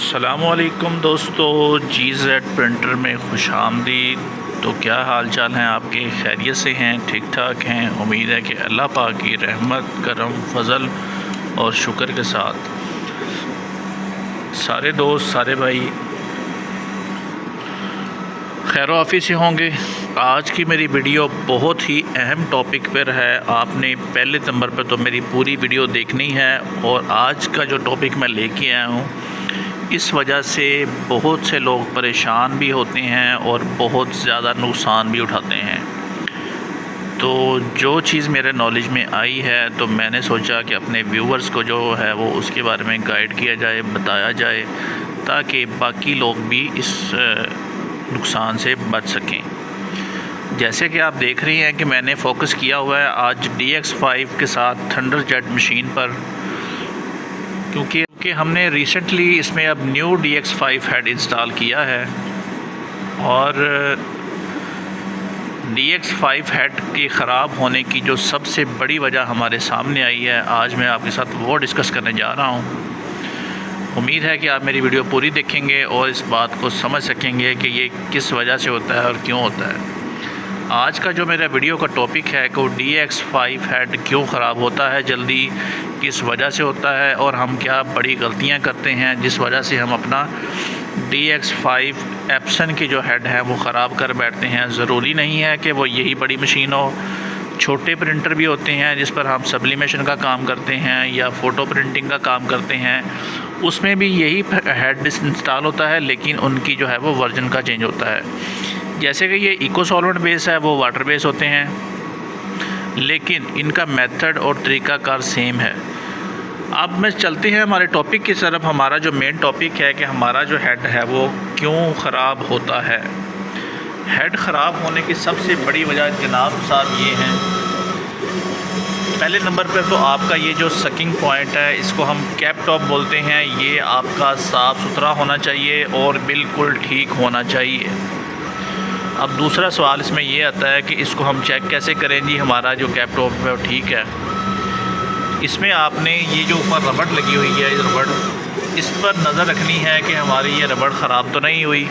अस्सलामुअलैकुम दोस्तों, GZ printer में खुशामदीद। तो क्या हाल चाल हैं आपके? खैरियत से हैं? ठीक ठाक हैं? उम्मीद है कि अल्लाह पाक की रहमत, करम, फजल और शुक्र के साथ सारे दोस्त, सारे भाई खैर आफियत से होंगे। आज की मेरी वीडियो बहुत ही अहम टॉपिक पर है। आपने पहले नंबर पर तो मेरी पूरी वीडियो देखनी है। और आज का जो टॉपिक मैं लेके आया हूँ, इस वजह से बहुत से लोग परेशान भी होते हैं और बहुत ज़्यादा नुकसान भी उठाते हैं। तो जो चीज़ मेरे नॉलेज में आई है तो मैंने सोचा कि अपने व्यूवर्स को जो है वो उसके बारे में गाइड किया जाए, बताया जाए, ताकि बाकी लोग भी इस नुकसान से बच सकें। जैसे कि आप देख रही हैं कि मैंने फ़ोकस किया हुआ है आज DX5 के साथ थंडरजेट मशीन पर, क्योंकि हमने रिसेंटली इसमें अब न्यू DX5 हेड इंस्टॉल किया है। और DX5 हेड के ख़राब होने की जो सबसे बड़ी वजह हमारे सामने आई है, आज मैं आपके साथ वो डिस्कस करने जा रहा हूँ। उम्मीद है कि आप मेरी वीडियो पूरी देखेंगे और इस बात को समझ सकेंगे कि ये किस वजह से होता है और क्यों होता है। आज का जो मेरा वीडियो का टॉपिक है कि DX5 हेड क्यों ख़राब होता है जल्दी, किस वजह से होता है, और हम क्या बड़ी गलतियां करते हैं जिस वजह से हम अपना DX5 एप्सन की जो हेड है वो ख़राब कर बैठते हैं। ज़रूरी नहीं है कि वो यही बड़ी मशीन हो, छोटे प्रिंटर भी होते हैं जिस पर हम सब्लिमेशन का काम करते हैं या फ़ोटो प्रिंटिंग का काम करते हैं, उसमें भी यही हेड इंस्टॉल होता है, लेकिन उनकी जो है वो वर्जन का चेंज होता है। जैसे कि ये इको सॉल्वेंट बेस है, वो वाटर बेस होते हैं, लेकिन इनका मेथड और तरीक़ाकार सेम है। अब मैं चलते हैं हमारे टॉपिक की तरफ। हमारा जो मेन टॉपिक है कि हमारा जो हेड है वो क्यों ख़राब होता है। हेड ख़राब होने की सबसे बड़ी वजह जनाब साहब ये हैं। पहले नंबर पर तो आपका ये जो सकिंग पॉइंट है, इसको हम कैप टॉप बोलते हैं, ये आपका साफ़ सुथरा होना चाहिए और बिल्कुल ठीक होना चाहिए। अब दूसरा सवाल इसमें ये आता है कि इसको हम चेक कैसे करें जी हमारा जो कैप टॉप है वो ठीक है। इसमें आपने ये जो ऊपर रबड़ लगी हुई है, रबड़, इस पर नज़र रखनी है कि हमारी ये रबड़ ख़राब तो नहीं हुई,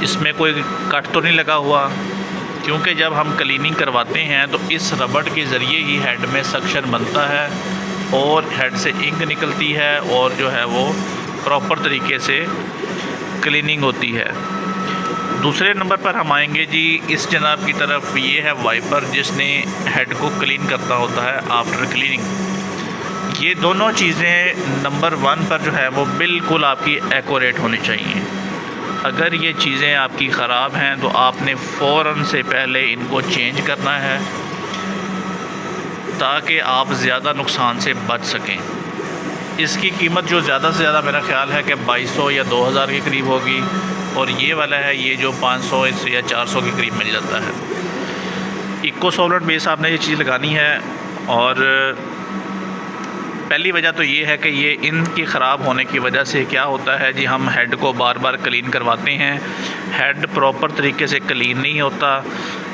इसमें कोई कट तो नहीं लगा हुआ, क्योंकि जब हम क्लीनिंग करवाते हैं तो इस रबड़ के ज़रिए ही हेड में सक्शन बनता है और हेड से इंक निकलती है और जो है वो प्रॉपर तरीके से क्लीनिंग होती है। दूसरे नंबर पर हम आएंगे जी इस जनाब की तरफ। ये है वाइपर जिसने हेड को क्लीन करता होता है आफ्टर क्लीनिंग। ये दोनों चीज़ें नंबर 1 पर जो है वो बिल्कुल आपकी एक्यूरेट होनी चाहिए। अगर ये चीज़ें आपकी ख़राब हैं तो आपने फ़ौरन से पहले इनको चेंज करना है, ताकि आप ज़्यादा नुकसान से बच सकें। इसकी कीमत जो ज़्यादा से ज़्यादा मेरा ख़्याल है कि 2200 या 2000 के करीब होगी, और ये वाला है ये जो 500 या 400 के करीब मिल जाता है। इको सॉल्वेंट बेस आपने ये चीज़ लगानी है। और पहली वजह तो ये है कि ये इनकी ख़राब होने की वजह से क्या होता है जी, हम हेड को बार बार क्लीन करवाते हैं, हेड प्रॉपर तरीके से क्लीन नहीं होता,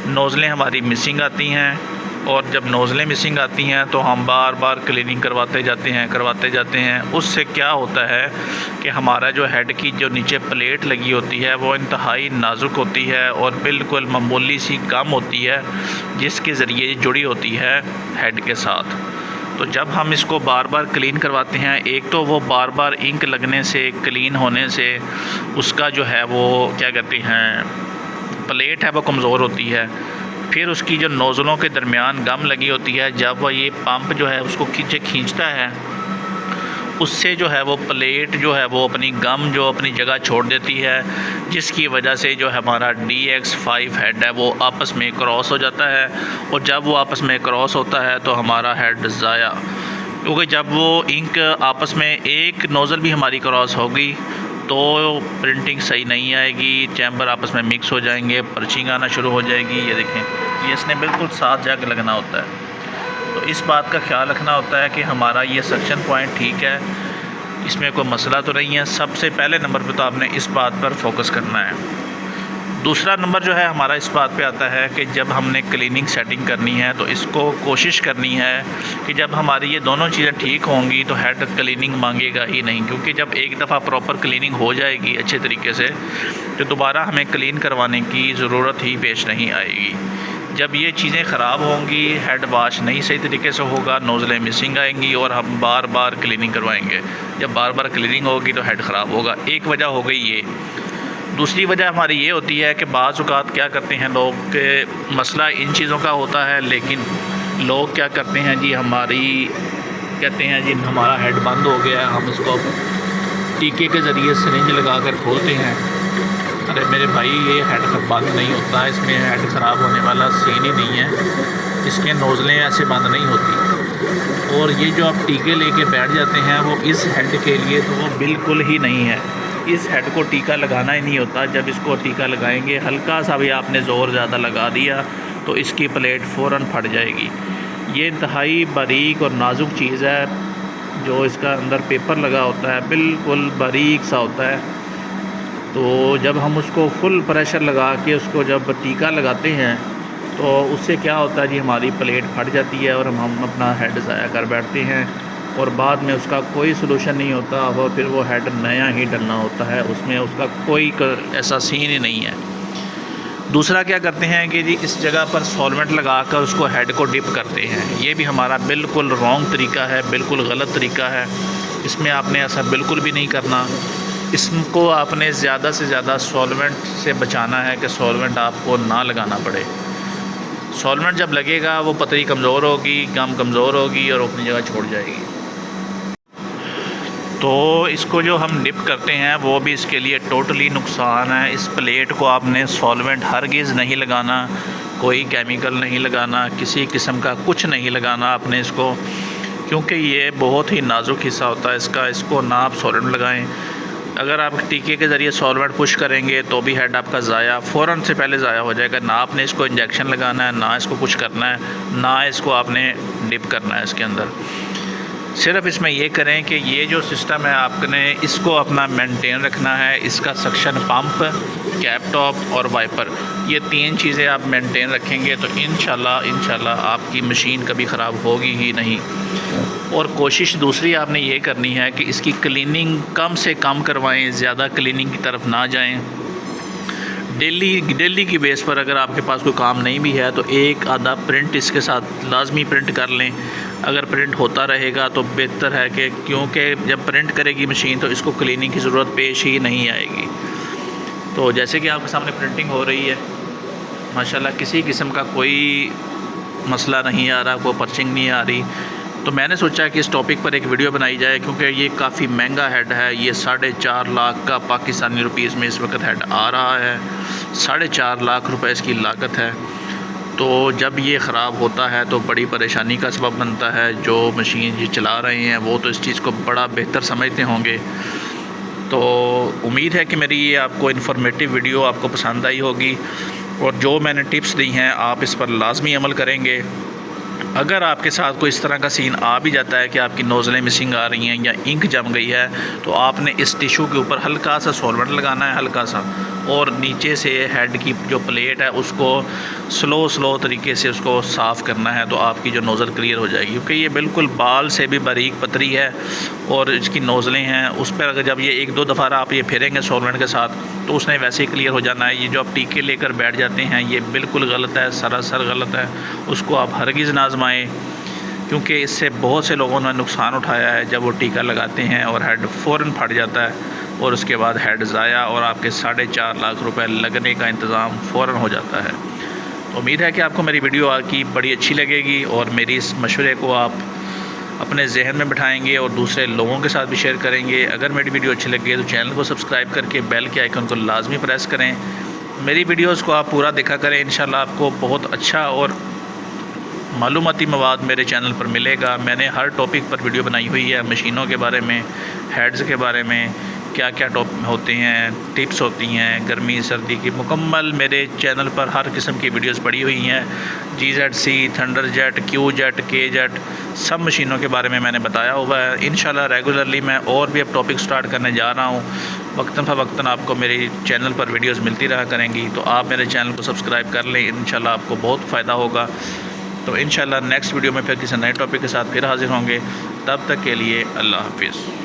नोज़लें हमारी मिसिंग आती हैं, और जब नोज़लें मिसिंग आती हैं तो हम बार बार क्लीनिंग करवाते जाते हैं। उससे क्या होता है कि हमारा जो हेड की जो नीचे प्लेट लगी होती है वो इंतहाई नाजुक होती है और बिल्कुल मामूली सी गम होती है, जिसके ज़रिए जुड़ी होती है हेड के साथ। तो जब हम इसको बार बार क्लीन करवाते हैं, एक तो वो बार बार इंक लगने से, क्लीन होने से उसका जो है वो क्या कहते हैं, प्लेट है वो कमज़ोर होती है। फिर उसकी जो नोज़लों के दरमियान गम लगी होती है, जब वह ये पंप जो है उसको खींचता है, उससे जो है वो प्लेट जो है वो अपनी गम जो अपनी जगह छोड़ देती है, जिसकी वजह से जो हमारा DX5 हेड है वो आपस में क्रॉस हो जाता है। और जब वो आपस में क्रॉस होता है तो हमारा हेड ज़ाया, क्योंकि जब वो इंक आपस में एक नोज़ल भी हमारी क्रॉस होगी तो प्रिंटिंग सही नहीं आएगी, चैम्बर आपस में मिक्स हो जाएंगे, पर्चिंग आना शुरू हो जाएगी। ये देखें, ये इसने बिल्कुल साथ जाकर लगना होता है। तो इस बात का ख्याल रखना होता है कि हमारा ये सक्शन पॉइंट ठीक है, इसमें कोई मसला तो नहीं है। सबसे पहले नंबर पर तो आपने इस बात पर फोकस करना है। दूसरा नंबर जो है हमारा इस बात पे आता है कि जब हमने क्लीनिंग सेटिंग करनी है तो इसको कोशिश करनी है कि जब हमारी ये दोनों चीज़ें ठीक होंगी तो हेड क्लीनिंग मांगेगा ही नहीं, क्योंकि जब एक दफ़ा प्रॉपर क्लीनिंग हो जाएगी अच्छे तरीके से तो दोबारा हमें क्लीन करवाने की ज़रूरत ही पेश नहीं आएगी। जब ये चीज़ें ख़राब होंगी, हेड वाश नहीं सही तरीके से होगा, नोज़लें मिसिंग आएंगी और हम बार बार क्लीनिंग करवाएंगे। जब बार बार क्लीनिंग होगी तो हेड ख़राब होगा। एक वजह हो गई ये। दूसरी वजह हमारी ये होती है कि बाज़ औक़ात क्या करते हैं लोग के मसला इन चीज़ों का होता है, लेकिन लोग क्या करते हैं जी, कहते हैं जी हमारा हेड बंद हो गया है, हम इसको टीके के ज़रिए सिरिंज लगा कर खोलते हैं। अरे मेरे भाई, ये हेड बंद नहीं होता, इसमें हेड ख़राब होने वाला सीन ही नहीं है। इसके नोज़लें ऐसे बंद नहीं होती, और ये जो आप टीके लेके बैठ जाते हैं वो इस हेड के लिए तो वो बिल्कुल ही नहीं है। इस हेड को टीका लगाना ही नहीं होता। जब इसको टीका लगाएंगे, हल्का सा भी आपने ज़ोर ज़्यादा लगा दिया तो इसकी प्लेट फ़ौरन फट जाएगी। ये इंतहाई बारीक और नाजुक चीज़ है। जो इसका अंदर पेपर लगा होता है बिल्कुल बारीक सा होता है, तो जब हम उसको फुल प्रेशर लगा के उसको जब टीका लगाते हैं तो उससे क्या होता है जी, हमारी प्लेट फट जाती है और हम अपना हेड ज़ाया कर बैठते हैं और बाद में उसका कोई सलूशन नहीं होता। और फिर वो हेड नया ही डलना होता है, उसमें उसका कोई ऐसा सीन ही नहीं है। दूसरा क्या करते हैं कि जी इस जगह पर सॉल्वेंट लगाकर उसको हेड को डिप करते हैं। ये भी हमारा बिल्कुल रॉन्ग तरीका है, बिल्कुल गलत तरीका है। इसमें आपने ऐसा बिल्कुल भी नहीं करना। इसको आपने ज़्यादा से ज़्यादा सॉल्वेंट से बचाना है कि सॉल्वेंट आपको ना लगाना पड़े। सॉल्वेंट जब लगेगा वो पतरी कमज़ोर होगी, गम कमज़ोर होगी और अपनी जगह छोड़ जाएगी। तो इसको जो हम डिप करते हैं वो भी इसके लिए टोटली नुकसान है। इस प्लेट को आपने सॉल्वेंट हरगिज़ नहीं लगाना, कोई केमिकल नहीं लगाना, किसी किस्म का कुछ नहीं लगाना आपने इसको, क्योंकि ये बहुत ही नाजुक हिस्सा होता है इसका। इसको ना आप सॉल्वेंट लगाएं। अगर आप टीके के ज़रिए सॉल्वेंट पुश करेंगे तो भी हेड आपका ज़ाया फ़ौरन से पहले ज़ाया हो जाएगा। ना आपने इसको इंजेक्शन लगाना है, ना इसको कुछ करना है, ना इसको आपने डिप करना है इसके अंदर। सिर्फ इसमें ये करें कि ये जो सिस्टम है आपने इसको अपना मेंटेन रखना है। इसका सक्शन पंप, कैप टॉप और वाइपर, ये 3 चीज़ें आप मेंटेन रखेंगे तो इंशाल्लाह आपकी मशीन कभी ख़राब होगी ही नहीं। और कोशिश दूसरी आपने ये करनी है कि इसकी क्लीनिंग कम से कम करवाएं, ज़्यादा क्लीनिंग की तरफ ना जाएं। डेली की बेस पर अगर आपके पास कोई काम नहीं भी है तो एक आधा प्रिंट इसके साथ लाजमी प्रिंट कर लें। अगर प्रिंट होता रहेगा तो बेहतर है कि, क्योंकि जब प्रिंट करेगी मशीन तो इसको क्लीनिंग की ज़रूरत पेश ही नहीं आएगी। तो जैसे कि आपके सामने प्रिंटिंग हो रही है, माशाल्लाह किसी किस्म का कोई मसला नहीं आ रहा, कोई पर्चिंग नहीं आ रही। तो मैंने सोचा कि इस टॉपिक पर एक वीडियो बनाई जाए, क्योंकि ये काफ़ी महंगा हेड है। ये 4.5 लाख का पाकिस्तानी रुपीज़ में इस वक्त हेड आ रहा है। 4.5 लाख रुपए इसकी लागत है। तो जब ये ख़राब होता है तो बड़ी परेशानी का सबब बनता है। जो मशीन ये चला रहे हैं वो तो इस चीज़ को बड़ा बेहतर समझते होंगे। तो उम्मीद है कि मेरी ये आपको इन्फॉर्मेटिव वीडियो आपको पसंद आई होगी, और जो मैंने टिप्स दी हैं आप इस पर लाजमी अमल करेंगे। अगर आपके साथ कोई इस तरह का सीन आ भी जाता है कि आपकी नोज़लें मिसिंग आ रही हैं या इंक जम गई है, तो आपने इस टिशू के ऊपर हल्का सा सॉल्वेंट लगाना है, हल्का सा, और नीचे से हेड की जो प्लेट है उसको स्लो तरीके से उसको साफ़ करना है, तो आपकी जो नोज़ल क्लियर हो जाएगी। क्योंकि ये बिल्कुल बाल से भी बारीक पतरी है और इसकी नोज़लें हैं, उस पर अगर जब ये 1-2 दफ़ा आप ये फेरेंगे सॉल्वेंट के साथ तो उसने वैसे ही क्लियर हो जाना है। ये जो आप टीके लेकर बैठ जाते हैं ये बिल्कुल गलत है, सरासर गलत है। उसको आप हरगिज़ ना आज़माएं, क्योंकि इससे बहुत से लोगों ने नुकसान उठाया है। जब वो टीका लगाते हैं और हेड फ़ौरन फट जाता है और उसके बाद हेड ज़ाया और आपके 4.5 लाख रुपए लगने का इंतज़ाम फ़ौरन हो जाता है। तो उम्मीद है कि आपको मेरी वीडियो की बड़ी अच्छी लगेगी और मेरी इस मशवरे को आप अपने जहन में बिठाएंगे और दूसरे लोगों के साथ भी शेयर करेंगे। अगर मेरी वीडियो अच्छी लगे तो चैनल को सब्सक्राइब करके बेल के आइकन को लाजमी प्रेस करें। मेरी वीडियोस को आप पूरा देखा करें, इंशाल्लाह आपको बहुत अच्छा और मालूमाती मवाद मेरे चैनल पर मिलेगा। मैंने हर टॉपिक पर वीडियो बनाई हुई है, मशीनों के बारे में, हेड्स के बारे में, क्या क्या होते हैं, टिप्स होती हैं, गर्मी सर्दी की मुकम्मल मेरे चैनल पर हर किस्म की वीडियोस पड़ी हुई हैं। GZC, थंडरजेट, QJet, KJet सब मशीनों के बारे में मैंने बताया हुआ है। इंशाल्लाह रेगुलरली मैं और भी अब टॉपिक स्टार्ट करने जा रहा हूँ। वक्तन फ़वक्तन आपको मेरे चैनल पर वीडियोस मिलती रहा करेंगी। तो आप मेरे चैनल को सब्सक्राइब कर लें, इंशाल्लाह आपको बहुत फ़ायदा होगा। तो इंशाल्लाह नेक्स्ट वीडियो में फिर किसी नए टॉपिक के साथ फिर हाज़िर होंगे। तब तक के लिए अल्लाह हाफ़िज़।